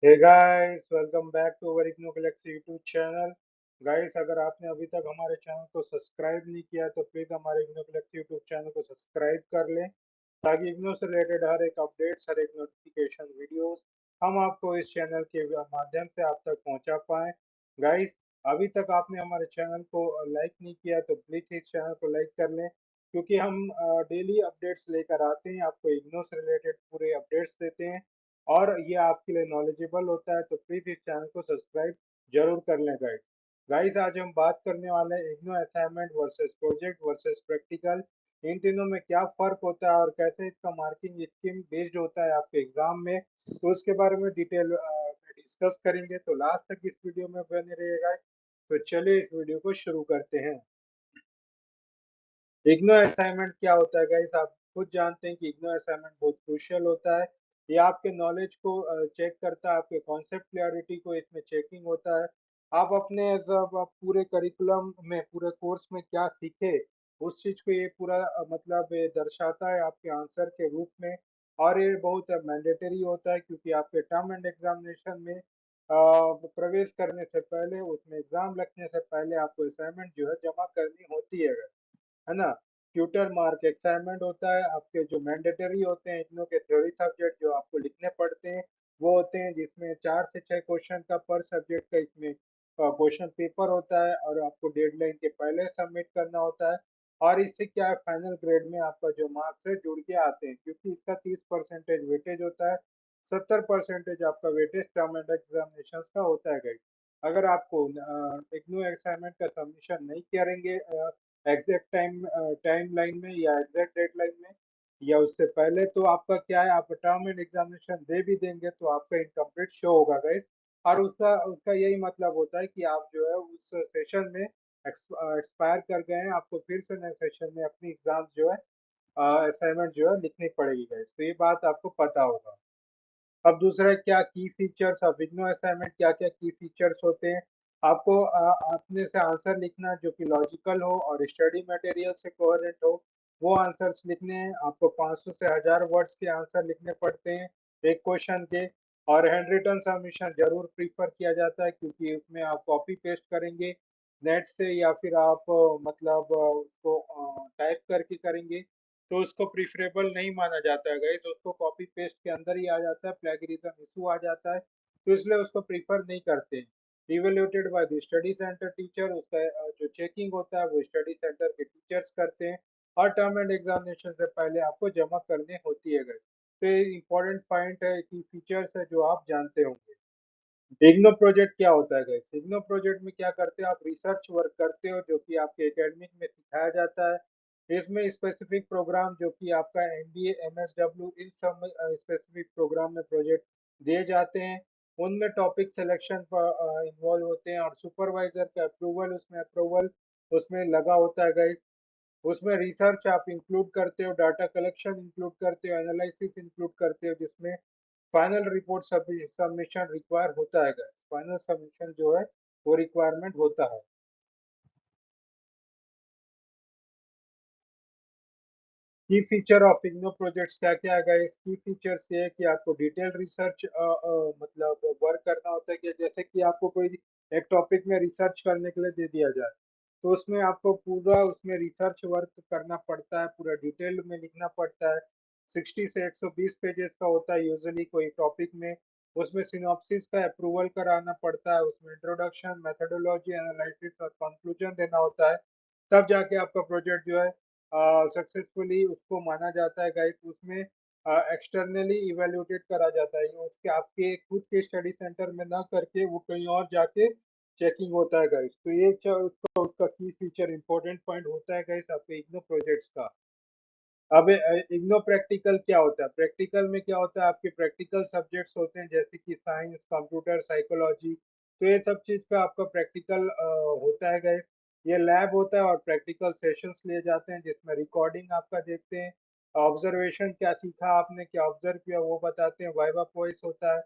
Hey guys, welcome back to our IGNOU galaxy YouTube channel. Guys, अगर आपने अभी तक हमारे चैनल को सब्सक्राइब नहीं किया तो प्लीज हमारे इग्नू गैलेक्सी यूट्यूब चैनल को सब्सक्राइब कर लें, ताकि इग्नू से रिलेटेड हर एक अपडेट्स, हर एक नोटिफिकेशन वीडियोस हम आपको इस चैनल के माध्यम से आप तक पहुंचा पाएं। गाइस, अभी तक आपने हमारे चैनल को लाइक नहीं किया तो प्लीज इस चैनल को लाइक कर लें, क्योंकि हम डेली अपडेट्स लेकर आते हैं, आपको इग्नू से रिलेटेड पूरे अपडेट्स देते हैं और ये आपके लिए नॉलेजेबल होता है। तो प्लीज इस चैनल को सब्सक्राइब जरूर कर लें गाइस। गाइस, आज हम बात करने वाले हैं IGNOU assignment versus project versus practical. इन तीनों में क्या फर्क होता है और कैसे इसका मार्किंग स्कीम बेस्ड होता है आपके एग्जाम में, तो उसके बारे में डिटेल में डिस्कस करेंगे। तो लास्ट तक इस वीडियो में बने रहिएगा। तो चलिए इस वीडियो को शुरू करते हैं। इग्नो असाइनमेंट क्या होता है गाइस? आप खुद जानते हैं कि इग्नो असाइनमेंट बहुत क्रूशियल होता है। ये आपके नॉलेज को चेक करता है, आपके कॉन्सेप्ट क्लियरिटी को इसमें चेकिंग होता है। आप अपने जब आप पूरे करिकुलम में, पूरे कोर्स में क्या सीखे, उस चीज को ये पूरा मतलब ये दर्शाता है आपके आंसर के रूप में। और ये बहुत मैंडेटरी होता है, क्योंकि आपके टर्म एंड एग्जामिनेशन में प्रवेश करने से पहले, उसमें एग्जाम लगने से पहले आपको असाइनमेंट जो है जमा करनी होती है ना। ट्यूटर मार्क असाइनमेंट होता है, आपके जो मैंडेटरी होते हैं इग्नू के थ्योरी सब्जेक्ट जो आपको लिखने पड़ते हैं, वो होते हैं, जिसमें 4 से 6 क्वेश्चन का पर सब्जेक्ट का इसमें क्वेश्चन पेपर होता है और आपको डेडलाइन के पहले सबमिट करना होता है। और इससे क्या है, फाइनल ग्रेड में आपका जो मार्क्स है जुड़ के आते हैं, क्योंकि इसका 30% वेटेज होता है। 70% आपका वेटेज टर्म एंड एग्जामिनेशन का होता है गाइस। अगर आपको इग्नू असाइनमेंट का सबमिशन नहीं करेंगे एग्जैक्ट टाइम लाइन में या एग्जैक्ट डेडलाइन में या उससे पहले, तो आपका क्या है, आप टर्म एंड एग्जामिनेशन दे भी देंगे तो आपका इनकम्प्लीट शो होगा गाइस। और उसका उसका यही मतलब होता है कि आप जो है उस सेशन में एक्सपायर कर गए हैं, आपको फिर से नए सेशन में अपनी एग्जाम जो है असाइनमेंट जो है लिखनी पड़ेगी गाइस। तो ये बात आपको पता होगा। अब दूसरा, क्या की फीचर्स ऑफ इग्नू असाइनमेंट, क्या क्या की फीचर्स होते हैं। आपको अपने से आंसर लिखना जो कि लॉजिकल हो और स्टडी मटेरियल से कोहेरेंट हो, वो आंसर्स लिखने हैं। आपको 500 से 1000 वर्ड्स के आंसर लिखने पड़ते हैं एक क्वेश्चन के। और हैंड रिटन सबमिशन जरूर प्रीफर किया जाता है, क्योंकि उसमें आप कॉपी पेस्ट करेंगे नेट से या फिर आप मतलब उसको टाइप करके करेंगे, तो उसको प्रिफरेबल नहीं माना जाता है गाइस। उसको कॉपी पेस्ट के अंदर ही आ जाता है, प्लेगरिज्म इशू आ जाता है, तो इसलिए उसको प्रीफर नहीं करते हैं। Evaluated by the study centre teacher, उसका जो चेकिंग होता है वो स्टडी सेंटर के टीचर्स करते हैं। और टर्म एंड एग्जामिनेशन से पहले आपको जमा करने होती है गाइस। तो ये इंपॉर्टेंट पॉइंट है कि फीचर्स है जो आप जानते होंगे। इग्नो प्रोजेक्ट क्या होता है गाइस? इग्नो प्रोजेक्ट में क्या करते हो, आप रिसर्च वर्क करते हो जो कि आपके एकेडमिक में सिखाया जाता है। इसमें स्पेसिफिक प्रोग्राम जो कि आपका एमबीए, एमएसडब्ल्यू, इन सब में स्पेसिफिक प्रोग्राम में प्रोजेक्ट दिए जाते हैं। उनमें टॉपिक सिलेक्शन इन्वॉल्व होते हैं और सुपरवाइजर का अप्रूवल, उसमें अप्रूवल उसमें लगा होता है गाइस। उसमें रिसर्च आप इंक्लूड करते हो, डाटा कलेक्शन इंक्लूड करते हो, एनालिसिस इंक्लूड करते हो, जिसमें फाइनल रिपोर्ट सबमिशन रिक्वायर होता है गाइस। फाइनल सबमिशन जो है वो रिक्वायरमेंट होता है। की फीचर ऑफ इग्नो प्रोजेक्ट्स क्या क्या है गाइस? की फीचर्स ये है कि आपको डिटेल रिसर्च मतलब वर्क करना होता है, कि जैसे कि आपको कोई एक टॉपिक में रिसर्च करने के लिए दे दिया जाए, तो उसमें आपको पूरा उसमें रिसर्च वर्क करना पड़ता है, पूरा डिटेल में लिखना पड़ता है। 60 से 120 पेजेस का होता है यूजुअली कोई टॉपिक में। उसमें सिनॉप्सिस का अप्रूवल कराना पड़ता है, उसमें इंट्रोडक्शन, मेथोडोलॉजी, एनालिसिस और कंक्लूजन देना होता है। तब जाके आपका प्रोजेक्ट जो है सक्सेसफुली उसको माना जाता है गाइस। उसमें एक्सटर्नली इवेल्युएटेड करा जाता है, ये उसके आपके खुद के स्टडी सेंटर में ना करके वो कहीं और जाके चेकिंग होता है गाइस। तो ये उसका उसका की फीचर इंपॉर्टेंट पॉइंट होता है गाइस आपके इग्नो प्रोजेक्ट्स का। अब इग्नो प्रैक्टिकल क्या होता है? प्रैक्टिकल में क्या होता है, आपके प्रैक्टिकल सब्जेक्ट्स होते हैं जैसे कि साइंस, कंप्यूटर, साइकोलॉजी। तो ये सब चीज का आपका प्रैक्टिकल होता है गाइस। ये लैब होता है और प्रैक्टिकल सेशंस लिए जाते हैं, जिसमें रिकॉर्डिंग आपका देखते हैं, ऑब्जर्वेशन क्या सीखा आपने, क्या ऑब्जर्व किया वो बताते हैं, वाइवा वॉइस होता है,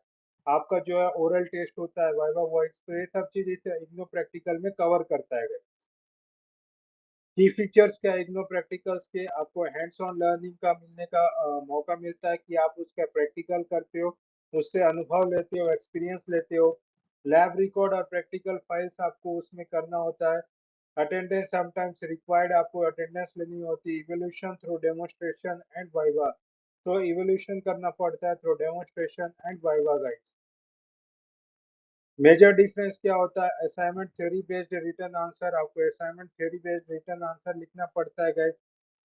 आपका जो है ओरल टेस्ट होता है, वाइवा वॉइस। तो ये सब चीज इसे इग्नो प्रैक्टिकल में कवर करता है guys। की फीचर्स क्या इग्नो प्रैक्टिकल्स के? आपको हैंड्स ऑन लर्निंग का मिलने का मौका मिलता है कि आप उसका प्रैक्टिकल करते हो। उससे अनुभव लेते हो, एक्सपीरियंस लेते हो। लैब रिकॉर्ड और प्रैक्टिकल फाइल्स आपको उसमें करना होता है। अटेंडेंस समटाइम्स रिक्वायर्ड, आपको अटेंडेंस लेनी होती है। Evolution through demonstration and viva, तो इवोल्यूशन करना पड़ता है through demonstration and viva guys. Major difference क्या होता है? Assignment theory based written answer, आपको assignment theory based written answer लिखना पड़ता है गाइस,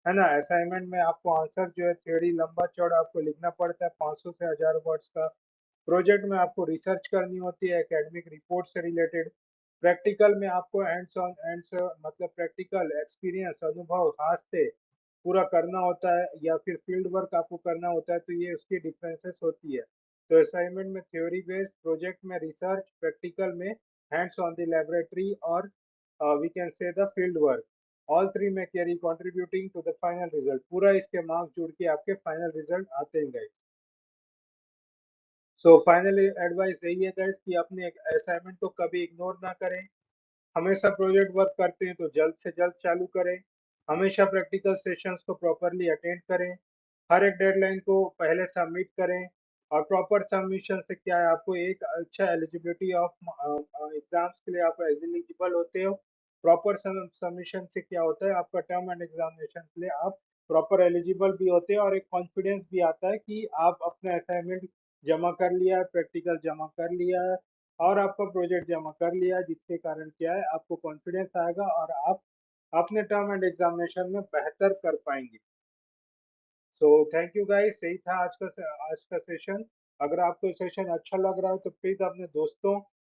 है ना। असाइनमेंट में आपको आंसर जो है थ्योरी लंबा चौड़ा आपको लिखना पड़ता है 500 से 1000 वर्ड्स का। प्रोजेक्ट में आपको रिसर्च करनी होती है एकेडमिक रिपोर्ट से रिलेटेड। प्रैक्टिकल में आपको हैंड्स ऑन हैंड्स मतलब प्रैक्टिकल एक्सपीरियंस, अनुभव हाथ से पूरा करना होता है, या फिर फील्ड वर्क आपको करना होता है, तो ये उसकी डिफरेंसेस होती है। तो असाइनमेंट में थ्योरी बेस्ड, प्रोजेक्ट में रिसर्च, प्रैक्टिकल में हैंड्स ऑन द लेबोरेटरी और we can say the field work. All three में carry contributing to the final result, पूरा इसके मार्क्स जुड़ के आपके फाइनल रिजल्ट आते हैं गाइस। सो फाइनल एडवाइस यही है गाइस कि अपने असाइनमेंट को कभी इग्नोर ना करें। हमेशा प्रोजेक्ट वर्क करते हैं तो जल्द से जल्द चालू करें। हमेशा प्रैक्टिकल सेशंस को प्रॉपरली अटेंड करें। हर एक डेडलाइन को पहले सबमिट करें। और प्रॉपर सबमिशन से क्या है, आपको एक अच्छा एलिजिबिलिटी ऑफ एग्जाम्स के लिए आप एलिजिबल होते हो। प्रॉपर सबमिशन से क्या होता है, आपका टर्म एंड एग्जामिनेशन के लिए आप प्रॉपर एलिजिबल भी होते हैं, और एक कॉन्फिडेंस भी आता है कि आप अपना असाइनमेंट जमा कर लिया है, प्रैक्टिकल जमा कर लिया है, और आपका प्रोजेक्ट जमा कर लिया है, जिसके कारण क्या है, आपको कॉन्फिडेंस आएगा और आप अपने टर्म एंड एग्जामिनेशन में बेहतर कर पाएंगे। सो थैंक यू गाइस, यही था आज का सेशन। अगर आपको सेशन अच्छा लग रहा है तो प्लीज अपने दोस्तों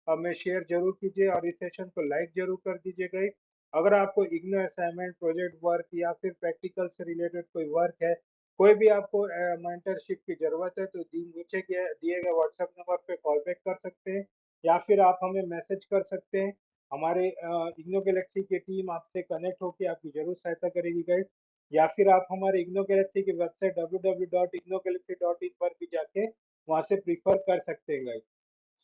में शेयर जरूर कीजिए, और इस सेशन को लाइक जरूर कर दीजिए गाइस। अगर आपको इग्नो असाइनमेंट, प्रोजेक्ट वर्क या फिर प्रैक्टिकल से रिलेटेड कोई वर्क है, कोई भी आपको मेंटरशिप की जरूरत है, तो नीचे के दिए गए व्हाट्सएप नंबर पे कॉल बैक कर सकते हैं, या फिर आप हमें मैसेज कर सकते हैं। हमारे इग्नो गैलेक्सी की टीम आपसे कनेक्ट होकर आपकी जरूर सहायता करेगी गाइस। या फिर आप हमारे इग्नो गैलेक्सी की वेबसाइट www.ignogalaxy.in पर भी जाके वहां से प्रीफर कर सकते हैं guys.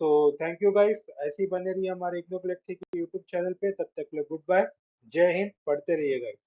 So thank you guys, ऐसे ही बने रहिए हमारे इग्नो गैलेक्सी के यूट्यूब चैनल पे। तब तक के लिए गुड बाय, जय हिंद, पढ़ते रहिए गाइस।